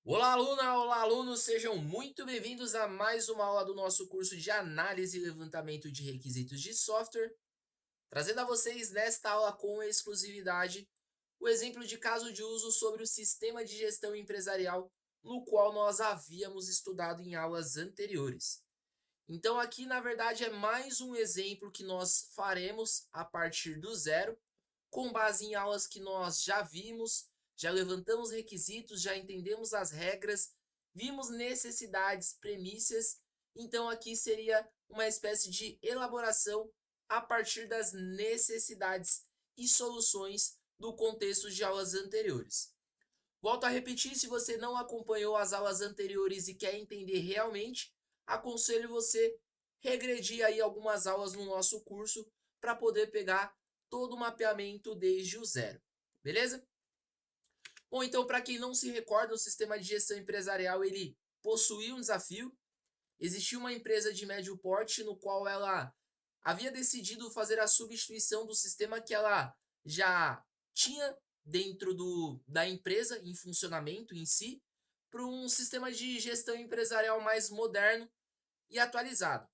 Olá, aluna! Olá, alunos! Sejam muito bem-vindos a mais uma aula do nosso curso de Análise e Levantamento de Requisitos de Software, trazendo a vocês nesta aula com exclusividade o exemplo de caso de uso sobre o sistema de gestão empresarial, no qual nós havíamos estudado em aulas anteriores. Então, aqui, na verdade, é mais um exemplo que nós faremos a partir do zero, com base em aulas que nós já vimos, já levantamos requisitos, já entendemos as regras, vimos necessidades, premissas. Então, aqui seria uma espécie de elaboração a partir das necessidades e soluções do contexto de aulas anteriores. Volto a repetir, se você não acompanhou as aulas anteriores e quer entender realmente, aconselho você regredir aí algumas aulas no nosso curso para poder pegar todo o mapeamento desde o zero. Beleza? Bom, então para quem não se recorda, o sistema de gestão empresarial ele possuía um desafio. Existia uma empresa de médio porte no qual ela havia decidido fazer a substituição do sistema que ela já tinha dentro da empresa em funcionamento em si para um sistema de gestão empresarial mais moderno e atualizado.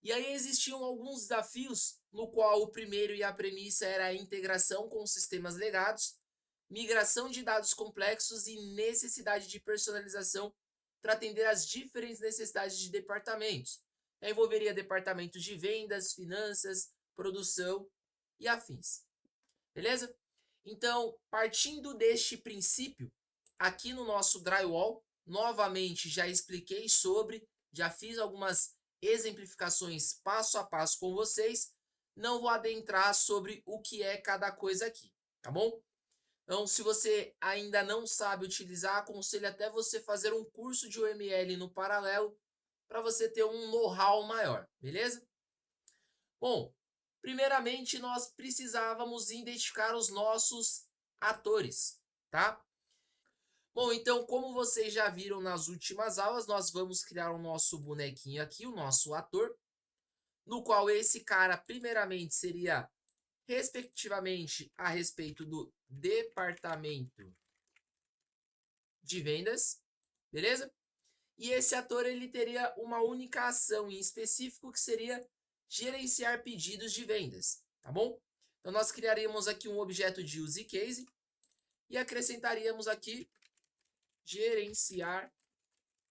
E aí existiam alguns desafios, no qual o primeiro e a premissa era a integração com sistemas legados, migração de dados complexos e necessidade de personalização para atender às diferentes necessidades de departamentos. Envolveria departamentos de vendas, finanças, produção e afins. Beleza? Então, partindo deste princípio, aqui no nosso drywall, novamente já expliquei sobre, já fiz algumas exemplificações passo a passo com vocês. Não vou adentrar sobre o que é cada coisa aqui, tá bom? Então, se você ainda não sabe utilizar, aconselho até você fazer um curso de UML no paralelo para você ter um know-how maior, beleza? Bom, primeiramente nós precisávamos identificar os nossos atores, tá? Bom, então, como vocês já viram nas últimas aulas, nós vamos criar o nosso bonequinho aqui, o nosso ator, no qual esse cara, primeiramente, seria, respectivamente, a respeito do departamento de vendas, beleza? E esse ator ele teria uma única ação em específico que seria gerenciar pedidos de vendas, tá bom? Então nós criaríamos aqui um objeto de use case e acrescentaríamos aqui gerenciar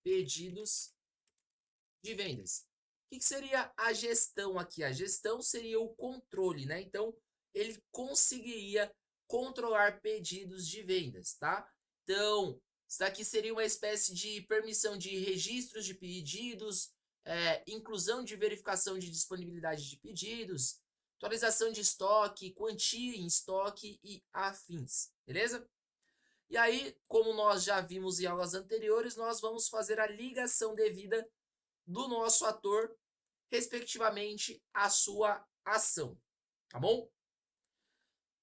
pedidos de vendas. O que seria a gestão aqui? A gestão seria o controle, né? Então ele conseguiria controlar pedidos de vendas, tá? Então, isso daqui seria uma espécie de permissão de registros de pedidos, inclusão de verificação de disponibilidade de pedidos, atualização de estoque, quantia em estoque e afins, beleza? E aí, como nós já vimos em aulas anteriores, nós vamos fazer a ligação devida do nosso ator, respectivamente, à sua ação, tá bom?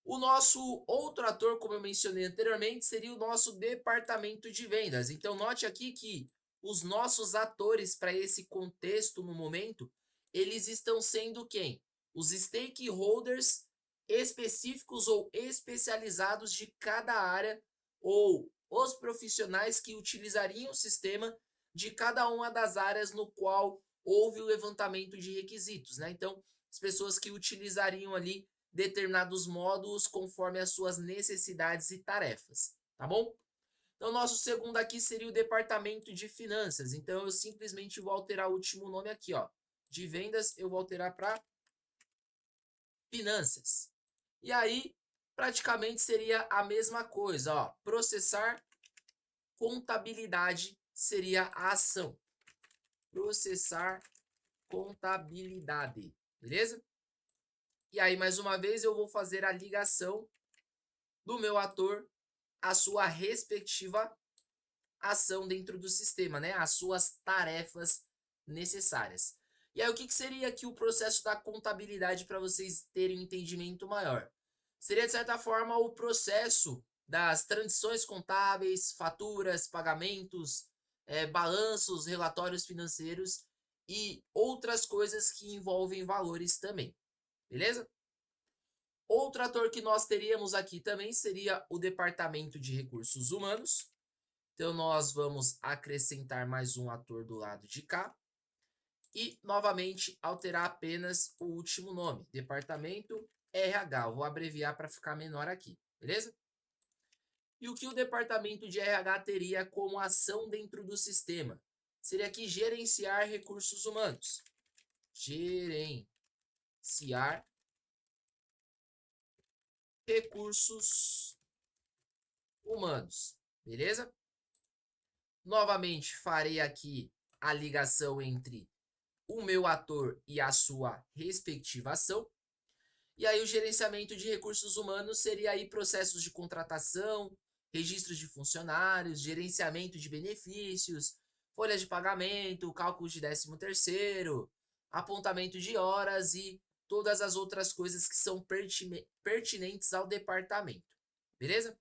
O nosso outro ator, como eu mencionei anteriormente, seria o nosso departamento de vendas. Então, note aqui que os nossos atores para esse contexto no momento, eles estão sendo quem? Os stakeholders específicos ou especializados de cada área ou os profissionais que utilizariam o sistema de cada uma das áreas no qual houve o levantamento de requisitos, né? Então, as pessoas que utilizariam ali determinados módulos conforme as suas necessidades e tarefas, tá bom? Então, nosso segundo aqui seria o departamento de finanças. Então, eu simplesmente vou alterar o último nome aqui, ó. De vendas, eu vou alterar para finanças. E aí, praticamente seria a mesma coisa, ó. Processar contabilidade seria a ação. Processar contabilidade, beleza? E aí, mais uma vez, eu vou fazer a ligação do meu ator à sua respectiva ação dentro do sistema, né? As suas tarefas necessárias. E aí, o que seria aqui o processo da contabilidade para vocês terem um entendimento maior? Seria, de certa forma, o processo das transições contábeis, faturas, pagamentos, balanços, relatórios financeiros e outras coisas que envolvem valores também. Beleza? Outro ator que nós teríamos aqui também seria o departamento de recursos humanos. Então, nós vamos acrescentar mais um ator do lado de cá. E, novamente, alterar apenas o último nome. Departamento RH. Eu vou abreviar para ficar menor aqui, beleza? E o que o departamento de RH teria como ação dentro do sistema? Seria aqui gerenciar recursos humanos. Gerenciar recursos humanos, beleza? Novamente, farei aqui a ligação entre o meu ator e a sua respectiva ação. E aí o gerenciamento de recursos humanos seria aí processos de contratação, registros de funcionários, gerenciamento de benefícios, folha de pagamento, cálculo de 13º, apontamento de horas e todas as outras coisas que são pertinentes ao departamento. Beleza?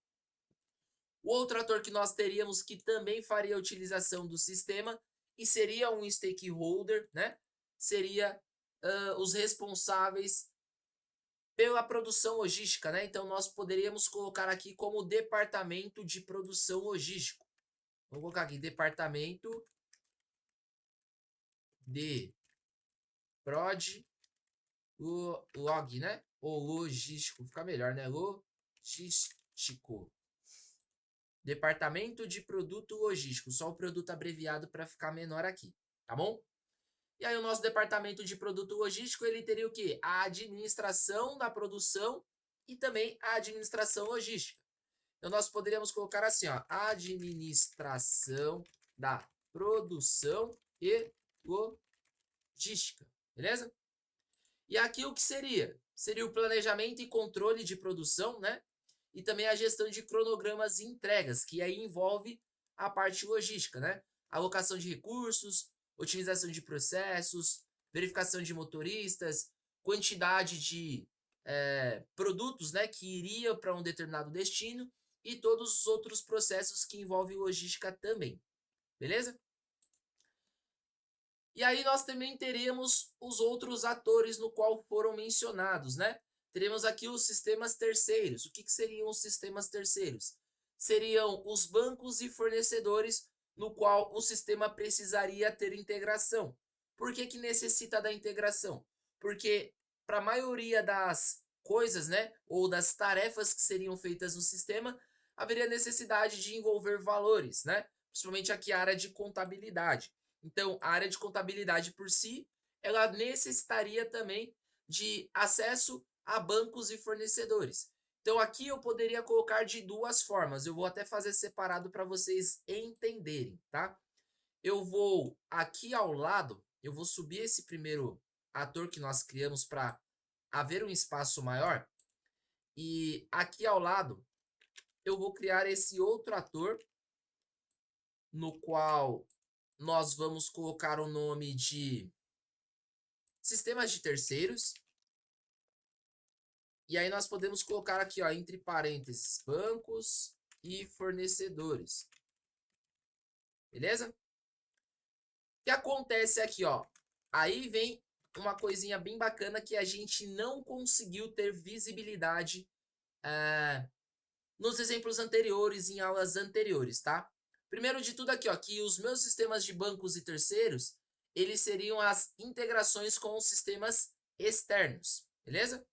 O outro ator que nós teríamos que também faria a utilização do sistema e seria um stakeholder, né? Seria os responsáveis pela produção logística, né? Então nós poderíamos colocar aqui como departamento de produção logístico. Vou colocar aqui departamento de prod log, né? Ou logístico, fica melhor, né? Logístico. Departamento de produto logístico, só o produto abreviado para ficar menor aqui, tá bom? E aí o nosso departamento de produto logístico, ele teria o quê? A administração da produção e também a administração logística. Então nós poderíamos colocar assim, ó, administração da produção e logística, beleza? E aqui o que seria? Seria o planejamento e controle de produção, né? E também a gestão de cronogramas e entregas, que aí envolve a parte logística, né? Alocação de recursos, otimização de processos, verificação de motoristas, quantidade de produtos, né, que iriam para um determinado destino e todos os outros processos que envolvem logística também, beleza? E aí nós também teremos os outros atores no qual foram mencionados, né? Teremos aqui os sistemas terceiros. O que seriam os sistemas terceiros? Seriam os bancos e fornecedores no qual o sistema precisaria ter integração. Por que necessita da integração? Porque para a maioria das coisas, né, ou das tarefas que seriam feitas no sistema, haveria necessidade de envolver valores, né? Principalmente aqui a área de contabilidade. Então, a área de contabilidade por si, ela necessitaria também de acesso a bancos e fornecedores. Então, aqui eu poderia colocar de duas formas. Eu vou até fazer separado para vocês entenderem, tá? Eu vou aqui ao lado, eu vou subir esse primeiro ator que nós criamos para haver um espaço maior. E aqui ao lado, eu vou criar esse outro ator, no qual nós vamos colocar o nome de sistemas de terceiros. E aí nós podemos colocar aqui, ó, entre parênteses, bancos e fornecedores. Beleza? O que acontece aqui, ó? Aí vem uma coisinha bem bacana que a gente não conseguiu ter visibilidade nos exemplos anteriores, em aulas anteriores, tá? Primeiro de tudo aqui, ó, que os meus sistemas de bancos e terceiros, eles seriam as integrações com os sistemas externos, beleza?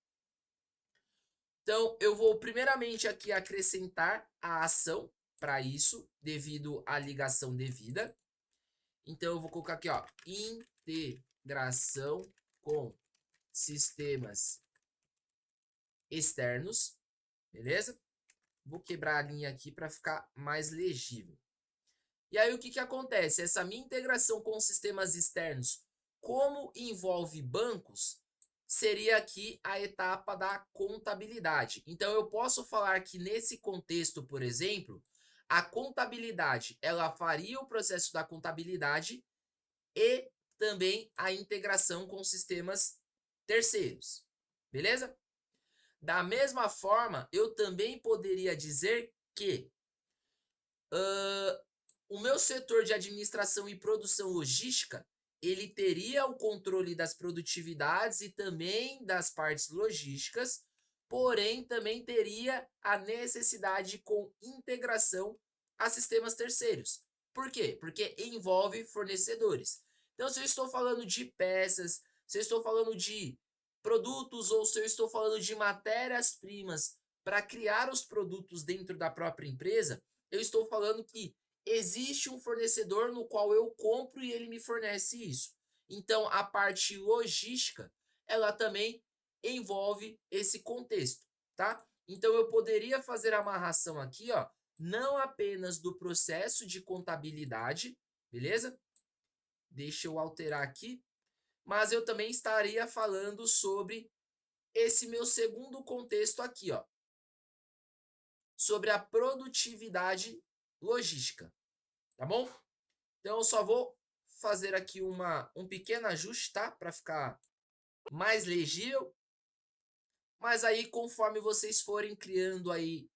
Então, eu vou primeiramente aqui acrescentar a ação para isso, devido à ligação devida. Então, eu vou colocar aqui, ó, integração com sistemas externos, beleza? Vou quebrar a linha aqui para ficar mais legível. E aí, o que acontece? Essa minha integração com sistemas externos, como envolve bancos, seria aqui a etapa da contabilidade. Então, eu posso falar que nesse contexto, por exemplo, a contabilidade, ela faria o processo da contabilidade e também a integração com sistemas terceiros. Beleza? Da mesma forma, eu também poderia dizer que o meu setor de administração e produção logística, ele teria o controle das produtividades e também das partes logísticas, porém também teria a necessidade com integração a sistemas terceiros. Por quê? Porque envolve fornecedores. Então, se eu estou falando de peças, se eu estou falando de produtos ou se eu estou falando de matérias-primas para criar os produtos dentro da própria empresa, eu estou falando que existe um fornecedor no qual eu compro e ele me fornece isso. Então, a parte logística, ela também envolve esse contexto, tá? Então, eu poderia fazer a amarração aqui, ó, não apenas do processo de contabilidade, beleza? Deixa eu alterar aqui, mas eu também estaria falando sobre esse meu segundo contexto aqui, ó, sobre a produtividade logística, tá bom? Então eu só vou fazer aqui um pequeno ajuste, tá? Para ficar mais legível, mas aí conforme vocês forem criando aí,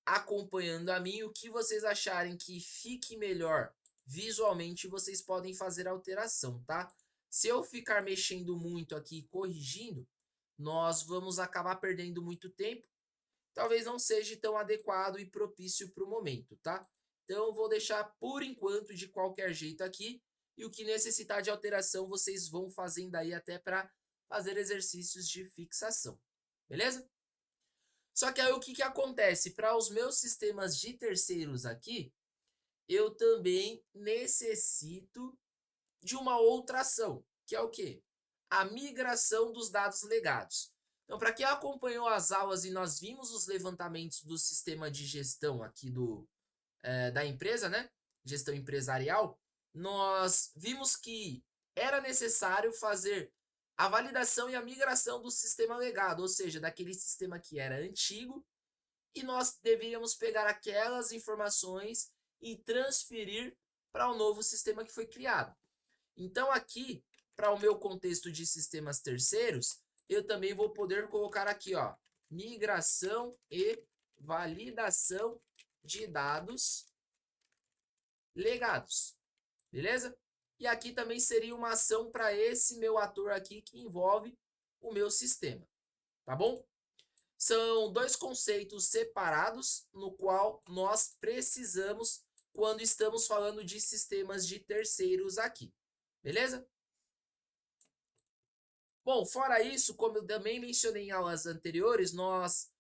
acompanhando a mim, o que vocês acharem que fique melhor visualmente, vocês podem fazer alteração, tá? Se eu ficar mexendo muito aqui, corrigindo, nós vamos acabar perdendo muito tempo. Talvez não seja tão adequado e propício para o momento, tá? Então eu vou deixar por enquanto de qualquer jeito aqui. E o que necessitar de alteração, vocês vão fazendo aí até para fazer exercícios de fixação. Beleza? Só que aí o que acontece? Para os meus sistemas de terceiros aqui, eu também necessito de uma outra ação, que é o quê? A migração dos dados legados. Então, para quem acompanhou as aulas e nós vimos os levantamentos do sistema de gestão aqui da empresa, né? Gestão empresarial, nós vimos que era necessário fazer a validação e a migração do sistema legado, ou seja, daquele sistema que era antigo, e nós deveríamos pegar aquelas informações e transferir para o novo sistema que foi criado. Então, aqui, para o meu contexto de sistemas terceiros, eu também vou poder colocar aqui, ó, migração e validação de dados legados, beleza? E aqui também seria uma ação para esse meu ator aqui que envolve o meu sistema, tá bom? São dois conceitos separados no qual nós precisamos quando estamos falando de sistemas de terceiros aqui, beleza? Bom, fora isso, como eu também mencionei em aulas anteriores, nós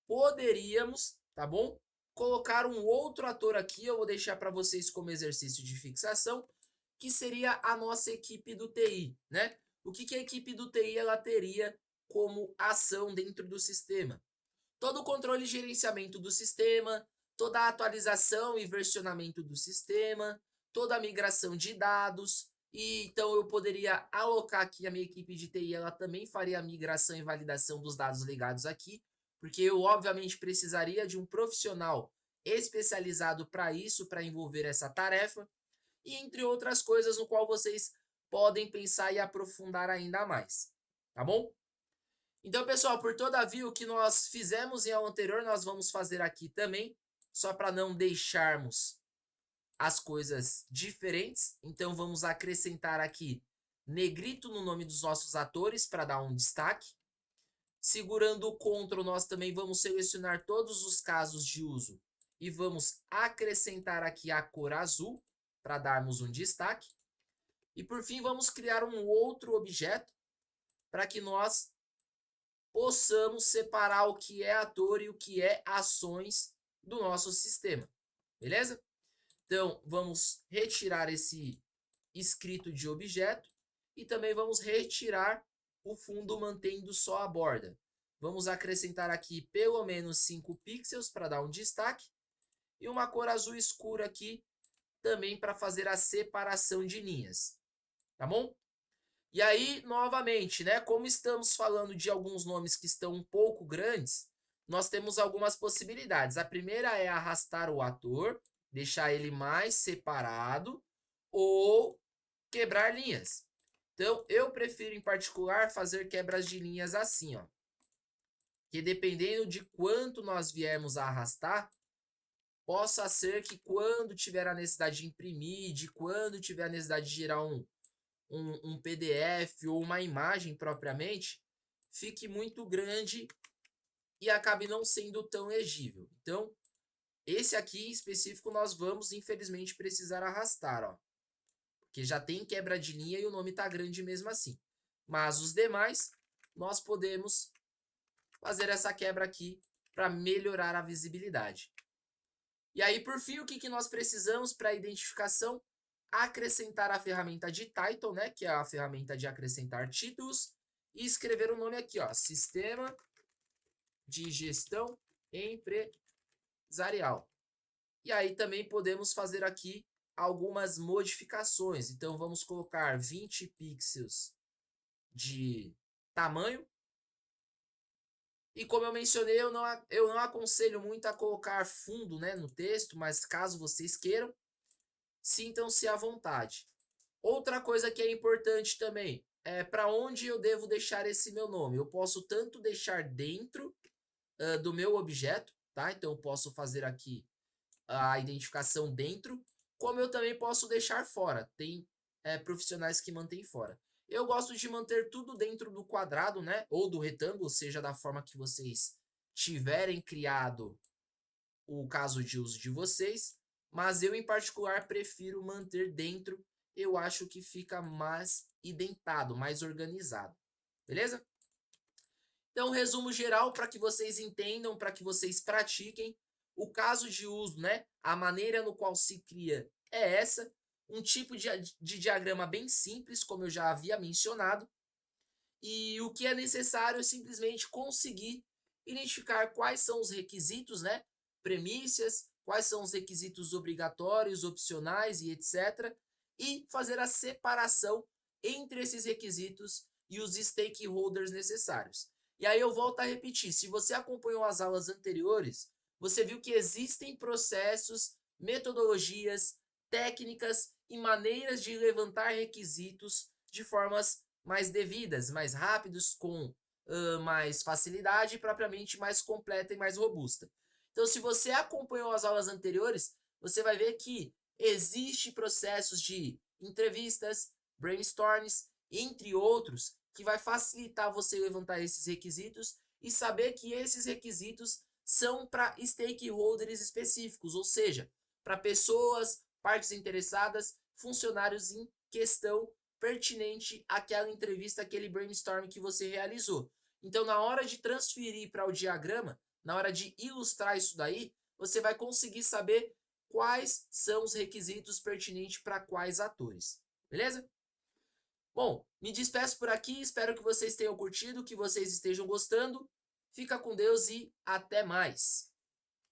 poderíamos, tá bom? Colocar um outro ator aqui, eu vou deixar para vocês como exercício de fixação, que seria a nossa equipe do TI, né? O que a equipe do TI ela teria como ação dentro do sistema? Todo o controle e gerenciamento do sistema, toda a atualização e versionamento do sistema, toda a migração de dados. E então eu poderia alocar aqui a minha equipe de TI, ela também faria a migração e validação dos dados ligados aqui, porque eu obviamente precisaria de um profissional especializado para isso, para envolver essa tarefa, e entre outras coisas no qual vocês podem pensar e aprofundar ainda mais, tá bom? Então, pessoal, por todavia, o que nós fizemos em aula anterior, nós vamos fazer aqui também, só para não deixarmos as coisas diferentes. Então, vamos acrescentar aqui negrito no nome dos nossos atores para dar um destaque. Segurando o CTRL, nós também vamos selecionar todos os casos de uso e vamos acrescentar aqui a cor azul para darmos um destaque. E por fim, vamos criar um outro objeto para que nós possamos separar o que é ator e o que é ações do nosso sistema, beleza? Então, vamos retirar esse escrito de objeto e também vamos retirar o fundo mantendo só a borda. Vamos acrescentar aqui pelo menos 5 pixels para dar um destaque e uma cor azul escura aqui também para fazer a separação de linhas, tá bom? E aí, novamente, né, como estamos falando de alguns nomes que estão um pouco grandes, nós temos algumas possibilidades. A primeira é arrastar o ator, deixar ele mais separado ou quebrar linhas. Então, eu prefiro em particular fazer quebras de linhas assim, ó. Que dependendo de quanto nós viermos a arrastar, possa ser que quando tiver a necessidade de imprimir, de quando tiver a necessidade de gerar um PDF ou uma imagem propriamente, fique muito grande e acabe não sendo tão legível. Então, esse aqui em específico nós vamos infelizmente precisar arrastar, ó, porque já tem quebra de linha e o nome tá grande mesmo assim. Mas os demais nós podemos fazer essa quebra aqui para melhorar a visibilidade. E aí, por fim, o que nós precisamos para a identificação? Acrescentar a ferramenta de title, né, que é a ferramenta de acrescentar títulos, e escrever o nome aqui, ó, Sistema de Gestão Empresarial. E aí também podemos fazer aqui algumas modificações. Então vamos colocar 20 pixels de tamanho. E como eu mencionei, eu não aconselho muito a colocar fundo, né, no texto, mas caso vocês queiram, sintam-se à vontade. Outra coisa que é importante também é para onde eu devo deixar esse meu nome. Eu posso tanto deixar dentro do meu objeto, tá? Então eu posso fazer aqui a identificação dentro, como eu também posso deixar fora. Tem profissionais que mantêm fora. Eu gosto de manter tudo dentro do quadrado, né? Ou do retângulo, seja da forma que vocês tiverem criado o caso de uso de vocês. Mas eu, em particular, prefiro manter dentro. Eu acho que fica mais identado, mais organizado. Beleza? Então, resumo geral para que vocês entendam, para que vocês pratiquem. O caso de uso, né? A maneira no qual se cria é essa. Um tipo de diagrama bem simples, como eu já havia mencionado. E o que é necessário é simplesmente conseguir identificar quais são os requisitos, né? Premissas, quais são os requisitos obrigatórios, opcionais e etc. E fazer a separação entre esses requisitos e os stakeholders necessários. E aí eu volto a repetir, se você acompanhou as aulas anteriores, você viu que existem processos, metodologias, técnicas e maneiras de levantar requisitos de formas mais devidas, mais rápidos, com mais facilidade e propriamente mais completa e mais robusta. Então, se você acompanhou as aulas anteriores, você vai ver que existe processos de entrevistas, brainstorms, entre outros, que vai facilitar você levantar esses requisitos e saber que esses requisitos são para stakeholders específicos, ou seja, para pessoas, partes interessadas, funcionários em questão pertinente àquela entrevista, aquele brainstorm que você realizou. Então, na hora de transferir para o diagrama, na hora de ilustrar isso daí, você vai conseguir saber quais são os requisitos pertinentes para quais atores. Beleza? Bom, me despeço por aqui, espero que vocês tenham curtido, que vocês estejam gostando. Fica com Deus e até mais!